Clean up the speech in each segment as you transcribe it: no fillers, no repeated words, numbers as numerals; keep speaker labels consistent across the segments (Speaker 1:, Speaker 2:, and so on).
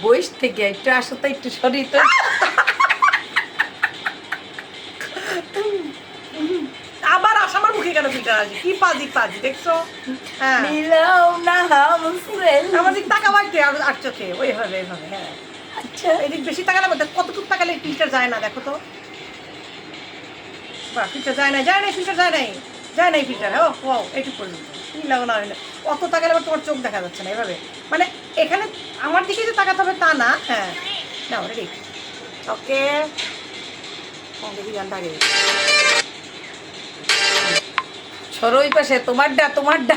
Speaker 1: বয়স থেকে একটু আসো তো, একটু শরীর তো
Speaker 2: আবার আসামার মুখে কেন ফিল্টার আছে? কি পাজি পাজি দেখছো? হ্যাঁ
Speaker 1: মিলাও না হামসে।
Speaker 2: আমার দিক তাকাবা একটু আর চোখে ওইভাবে এইভাবে। হ্যাঁ
Speaker 1: আচ্ছা
Speaker 2: এদিক বেশি তাকালে মধ্যে কতটুকু তাকালে ফিল্টার যায় না দেখো তো। বা ফিল্টার যায় না, যায় না, ফিল্টার যায় নাই, যায় নাই ফিল্টার। ও ও এইটুকু পর্যন্ত মিলাও না হইলে অত তাকালে আবার তোমার চোখ দেখা যাচ্ছে না এভাবে, মানে এখানে আমার দিকে যে তাকাতে হবে তা না। হ্যাঁ নাও রেডি, ওকে। দেখি গানটা আগে
Speaker 1: সরোই পাশে তোমারটা তোমারটা।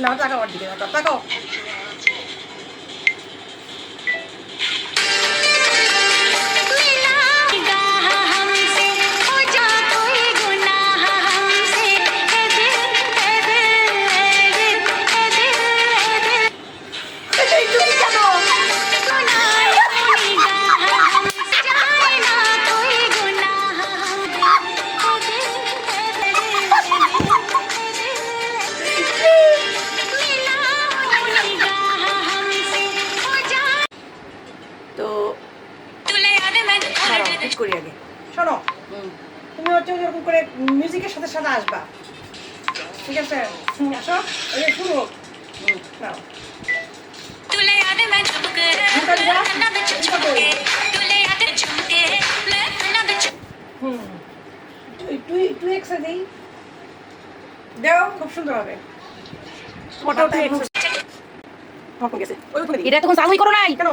Speaker 2: নাও, তাকাও আমার দিকে, তাকাও তাকাও।
Speaker 1: তো
Speaker 2: ঠিক করি আগে, শোনো তুমি হচ্ছে এরকম করে মিউজিকের সাথে সাথে আসবা, ঠিক আছে? আসো, এই শুরু হোক। নাও তুই তুই এক্সা দেই দাও, খুব সুন্দর হবে। মোটামুটি
Speaker 1: এটা তখন চালুই করো নাই
Speaker 2: কেন